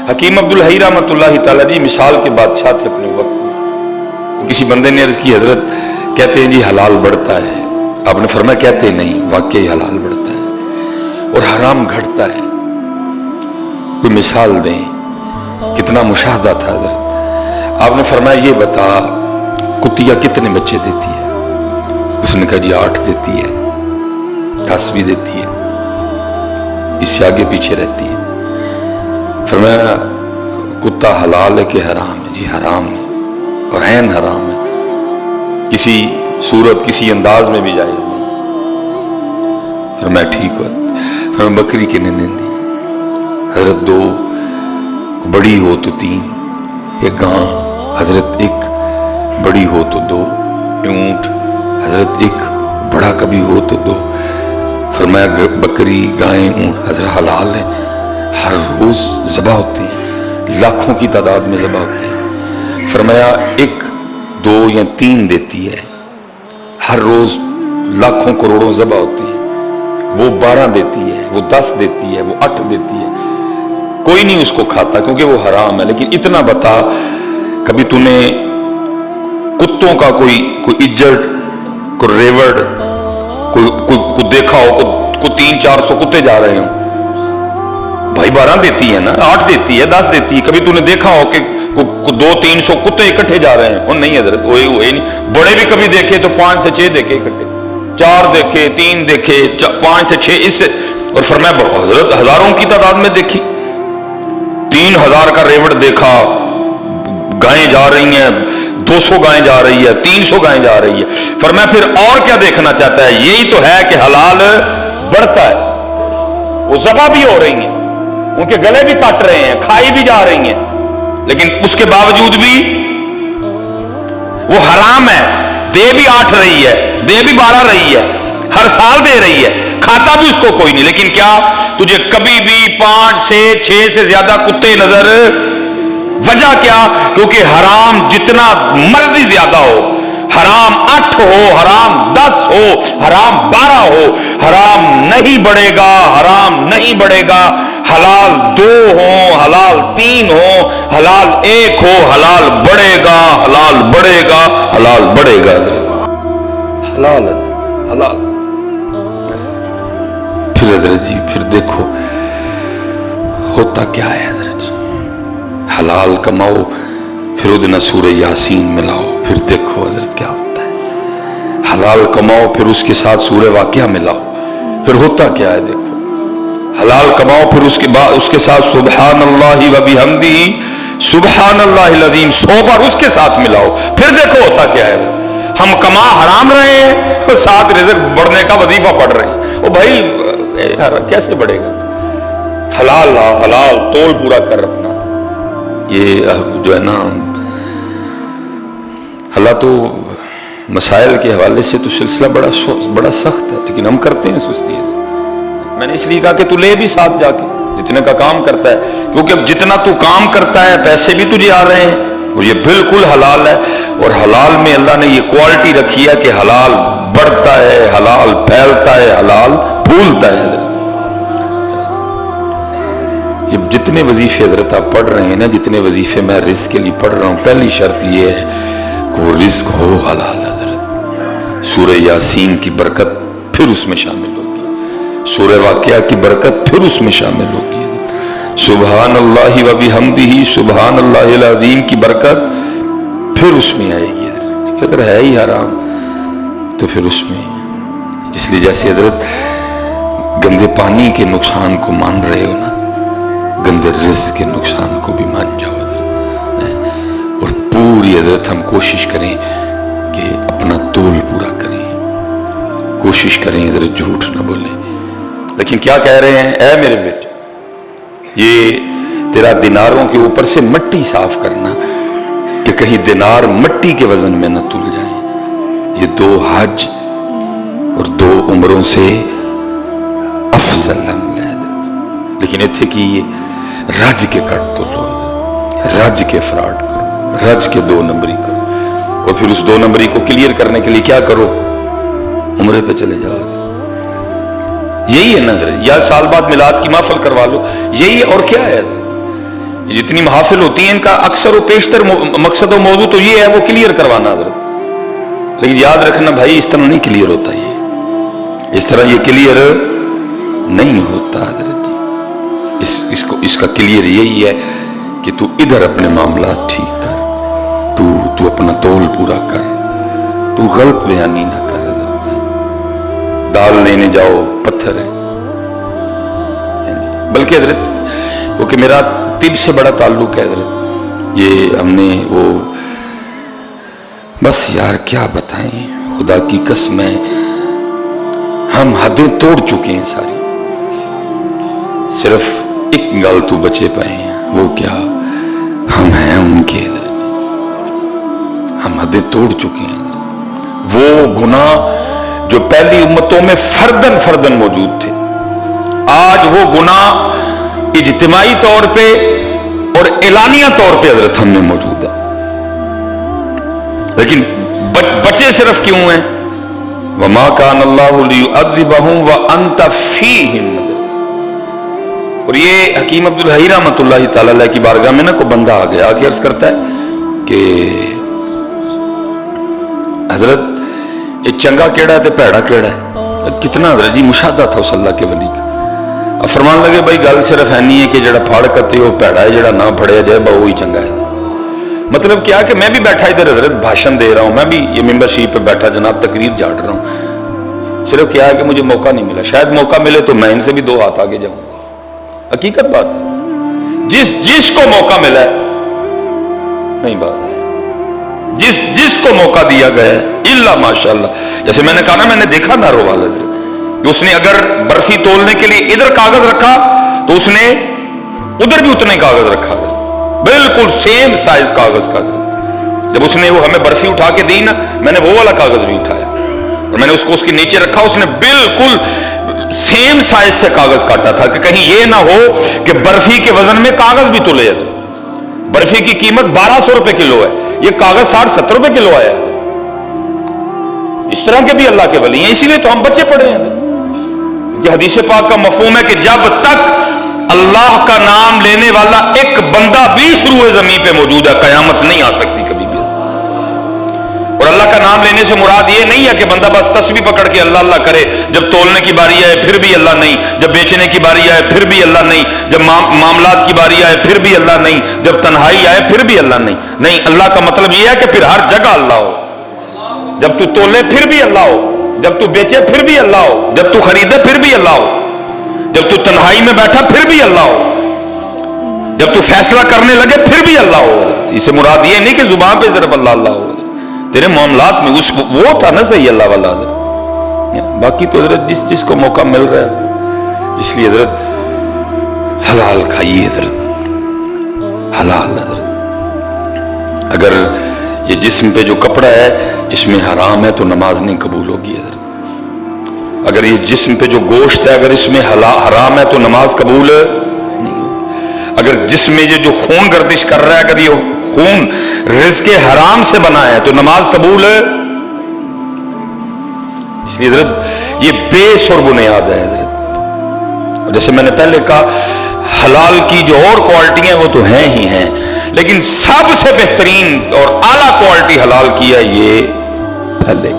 حکیم عبدالحی رحمۃ اللہ تعالیٰ جی مثال کے بادشاہ تھے اپنے وقت میں. کسی بندے نے عرض کی حضرت کہتے ہیں جی حلال بڑھتا ہے. آپ نے فرمایا کہتے نہیں، واقعی حلال بڑھتا ہے اور حرام گھٹتا ہے. کوئی مثال دیں. کتنا مشاہدہ تھا حضرت. آپ نے فرمایا یہ بتا کتیا کتنے بچے دیتی ہے؟ اس نے کہا جی 8 دیتی ہے، 10 بھی دیتی ہے، اس سے آگے پیچھے رہتی ہے. فرمایا کتا حلال ہے کہ حرام ہے؟ جی حرام ہے اور عین حرام ہے، کسی صورت کسی انداز میں بھی جائز نہیں. فرمایا ٹھیک ہو. فرمایا بکری کی نے دی؟ حضرت 2، بڑی ہو تو 3، ایک گاں حضرت 1، بڑی ہو تو 2، اونٹ حضرت 1، بڑا کبھی ہو تو 2. فرمایا بکری گائیں اونٹ حضرت حلال ہے، ہر روز ذبح ہوتے ہیں، لاکھوں کی تعداد میں ذبح ہوتے ہیں. فرمایا 1، 2 یا 3 دیتی ہے، ہر روز لاکھوں کروڑوں ذبح ہوتی ہے. وہ 12 دیتی ہے، وہ 10 دیتی ہے، وہ 8 دیتی ہے. کوئی نہیں اس کو کھاتا کیونکہ وہ حرام ہے. لیکن اتنا بتا کبھی تو نے کتوں کا کوئی اجڑ، کوئی ریوڑ، کوئی دیکھا ہو کو 300-400 کتے جا رہے ہوں؟ بھائی 12 دیتی ہے نا، 8 دیتی ہے، 10 دیتی ہے. کبھی تو نے دیکھا ہو کہ 200-300 کتے اکٹھے جا رہے ہیں؟ وہ نہیں حضرت، وہی نہیں. بڑے بھی کبھی دیکھے تو 5 سے 6 دیکھے اکٹھے، 4 دیکھے، 3 دیکھے، 5 سے 6 اس سے. اور فرمایا حضرت ہزاروں کی تعداد میں دیکھی. 3000 کا ریوڑ دیکھا، گائیں جا رہی ہیں، 200 گائیں جا رہی ہے، 300 گائیں جا رہی ہے. فرمایا پھر اور کیا دیکھنا چاہتا ہے؟ یہی تو ہے کہ حلال بڑھتا ہے. وہ ذبح بھی ہو رہی ہیں، ان کے گلے بھی کاٹ رہے ہیں، کھائی بھی جا رہی ہیں، لیکن اس کے باوجود بھی وہ حرام ہے. دے بھی 8 رہی ہے، دے بھی 12 رہی ہے، ہر سال دے رہی ہے، کھاتا بھی اس کو کوئی نہیں. لیکن کیا تجھے کبھی بھی 5 سے 6 سے زیادہ کتے نظر؟ وجہ کیا؟ کیونکہ حرام جتنا مرضی زیادہ ہو، حرام 8 ہو، حرام 10 ہو، حرام 12 ہو، حرام نہیں بڑھے گا، حرام نہیں بڑھے گا. حلال 2 ہو، حلال 3 ہو، حلال 1 ہو، حلال بڑھے گا، حلال بڑھے گا، حلال بڑھے گا. حلال حلال. پھر حضرت جی پھر دیکھو ہوتا کیا ہے حضرت جی. حلال کماؤ، پھر ادنا سورہ یاسین ملاؤ، پھر دیکھو حضرت کیا ہوتا ہے. حلال کماؤ، پھر اس کے ساتھ سورہ واقعہ ملاؤ، پھر ہوتا کیا ہے دیکھو. حلال کماؤ، پھر اس کے ساتھ سبحان اللہ و بحمدہ سبحان اللہ العظیم 100 بار اس کے ساتھ ملاؤ، پھر دیکھو ہوتا کیا ہے. ہم کما حرام رہے ہیں اور ساتھ رزق بڑھنے کا وظیفہ پڑھ رہے ہیں. او بھائی کیسے بڑھے گا؟ حلال حلال تول پورا کر اپنا. یہ جو ہے نا اللہ تو مسائل کے حوالے سے تو سلسلہ بڑا سخت ہے، لیکن ہم کرتے ہیں سستی. میں نے اس لیے کہا کہ تو لے بھی ساتھ جا کے جتنے کا کام کرتا ہے، کیونکہ اب جتنا تو کام کرتا ہے پیسے بھی تجھے آ رہے ہیں اور یہ بالکل حلال ہے. اور حلال میں اللہ نے یہ کوالٹی رکھی ہے کہ حلال بڑھتا ہے، حلال پھیلتا ہے، حلال پھولتا ہے. یہ جتنے وظیفے حضرت آپ پڑھ رہے ہیں نا، جتنے وظیفے میں رزق کے لیے پڑھ رہا ہوں، پہلی شرط یہ ہے کہ وہ رزق ہو حلال. حضرت سورہ یاسین کی برکت پھر اس میں شامل ہوگی، سورہ واقعہ کی برکت پھر اس میں شامل ہوگی. سبحان اللہ و بحمدہ سبحان اللہ العظیم کی برکت پھر اس میں آئے گی. اگر ہے ہی حرام تو پھر اس میں. اس لیے جیسے حضرت گندے پانی کے نقصان کو مان رہے ہو نا، گندے رزق کے نقصان کو بھی مان جاؤ حضرت. اور پوری حضرت ہم کوشش کریں کہ اپنا تول پورا کریں، کوشش کریں حضرت جھوٹ نہ بولیں. لیکن کیا کہہ رہے ہیں؟ اے میرے بیٹے، یہ تیرا دیناروں کے اوپر سے مٹی صاف کرنا کہ کہیں دینار مٹی کے وزن میں نہ تل جائیں. یہ 2 حج اور 2 عمروں سے افضل عمل ہے. لیکن اتھے کی رج کے کٹ تو لو، رج کے فراڈ کرو، رج کے 2 نمبری کرو، اور پھر اس 2 نمبری کو کلیئر کرنے کے لیے کیا کرو؟ عمرے پہ چلے جاؤ. یہی ہے نا، یا سال بعد میلاد کی محفل کروا لو، یہی ہے. اور کیا ہے؟ یہ جتنی محافل ہوتی ہیں ان کا اکثر و بیشتر مقصد و موضوع تو یہ ہے وہ کلیئر کروانا حضرت، لیکن یاد رکھنا بھائی اس طرح نہیں کلیئر ہوتا، یہ اس طرح یہ کلیئر نہیں ہوتا حضرت جی۔ اس کا کلیئر یہی ہے کہ تو ادھر اپنے معاملات ٹھیک کر، تو اپنا تول پورا کر، تو غلط بیانی نہ کر حضرت۔ دال لینے جاؤ پتھر ہے، بلکہ حضرت کیونکہ میرا طب سے بڑا تعلق ہے حضرت، یہ ہم نے وہ بس یار کیا بتائیں، خدا کی قسم ہے ہم حدیں توڑ چکے ہیں ساری، صرف ایک گل تو بچے پائے ہیں، وہ کیا ہم ہیں ان کے حضرت، ہم حدیں توڑ چکے ہیں حضرت۔ وہ گناہ جو پہلی امتوں میں فردن فردن موجود تھے، آج وہ گناہ اجتماعی طور پہ اور اعلانیہ طور پہ حضرت ہم میں موجود ہے، لیکن بچے صرف کیوں ہیں؟ وَمَا كَانَ اللَّهُ لِيُعَذِّبَهُمْ وَأَنْتَ فِيهِمْ۔ اور یہ حکیم عبدالحی رحمۃ اللہ تعالی علیہ کی بارگاہ میں نا کوئی بندہ آ گیا، آگے عرض کرتا ہے کہ حضرت یہ چنگا کیڑا ہے تے پیڑا کیڑا ہے؟ کتنا حضرت جی مشاہدہ تھا اس اللہ کے ولی کا۔ اب فرمان لگے بھائی گل صرف ہے نہیں ہے کہ جڑا پھاڑ کتے وہ پیڑا ہے، جڑا نہ پھڑیا جائے وہی چنگا ہے۔ مطلب کیا کہ میں بھی بیٹھا ادھر حضرت بھاشن دے رہا ہوں، میں بھی یہ ممبر شریف پہ بیٹھا جناب تقریر جھاڑ رہا ہوں، صرف کیا ہے کہ مجھے موقع نہیں ملا، شاید موقع ملے تو میں ان سے بھی دو ہاتھ آگے جاؤں، حقیقت بات ہے، جس کو موقع ملا ہے نہیں بات ہے، جس کو موقع دیا گیا ہے الا ماشاءاللہ، جیسے میں نے کہا نا میں نے دیکھا نارو والا حضرت کہ اس نے اگر برفی تولنے کے لیے ادھر کاغذ رکھا تو اس نے ادھر بھی اتنے کاغذ رکھا، بالکل سیم سائز کاغذ کا حضرت۔ جب اس نے وہ ہمیں برفی اٹھا کے دی نا، میں نے وہ والا کاغذ بھی اٹھایا اور میں نے اس کو اس کے نیچے رکھا، اس نے بالکل سیم سائز سے کاغذ کاٹا تھا کہ کہیں یہ نہ ہو کہ برفی کے وزن میں کاغذ بھی تلے ہے۔ برفی کی قیمت 1200 روپے کلو ہے، یہ کاغذ 60-70 روپے کلو آیا ہے۔ اس طرح کے بھی اللہ کے ولی ہیں، اسی لیے تو ہم بچے پڑے ہیں۔ یہ حدیث پاک کا مفہوم ہے کہ جب تک اللہ کا نام لینے والا ایک بندہ بھی شروع زمین پہ موجود ہے قیامت نہیں آ سکتی کبھی بھی۔ اور اللہ کا نام لینے سے مراد یہ نہیں ہے کہ بندہ بس تسبیح پکڑ کے اللہ اللہ کرے، جب تولنے کی باری آئے پھر بھی اللہ نہیں، جب بیچنے کی باری آئے پھر بھی اللہ نہیں، جب معاملات کی باری آئے پھر بھی اللہ نہیں، جب تنہائی آئے پھر بھی اللہ نہیں۔ نہیں، اللہ کا مطلب یہ ہے کہ پھر ہر جگہ اللہ ہو، جب تو تولے پھر بھی اللہ ہو، جب تو بیچے پھر بھی اللہ ہو، جب تو خریدے پھر بھی اللہ ہو، جب تو تنہائی میں بیٹھا پھر بھی اللہ ہو، جب تو فیصلہ کرنے لگے پھر بھی اللہ ہو۔ اس سے مراد یہ نہیں کہ زبان پہ صرف اللہ اللہ ہو، تیرے معاملات میں وہ تھا نا صحیح اللہ والا حضرت۔ باقی تو حضرت جس کو موقع مل رہا ہے، اس لیے حضرت حلال کھائیے حضرت، حلال حضرت۔ اگر یہ جسم پہ جو کپڑا ہے اس میں حرام ہے تو نماز نہیں قبول ہوگی حضرت۔ اگر یہ جسم پہ جو گوشت ہے اگر اس میں حرام ہے تو نماز قبول نہیں ہوگی۔ اگر جسم میں یہ جو خون گردش کر رہا ہے اگر یہ خون رزق حرام سے بنا ہے تو نماز قبول ہے۔ اس لیے حضرت یہ بیس اور بنیاد ہے حضرت۔ اور جیسے میں نے پہلے کہا حلال کی جو اور کوالٹی ہیں وہ تو ہیں ہی ہیں، لیکن سب سے بہترین اور اعلیٰ کوالٹی حلال کی ہے یہ پہلے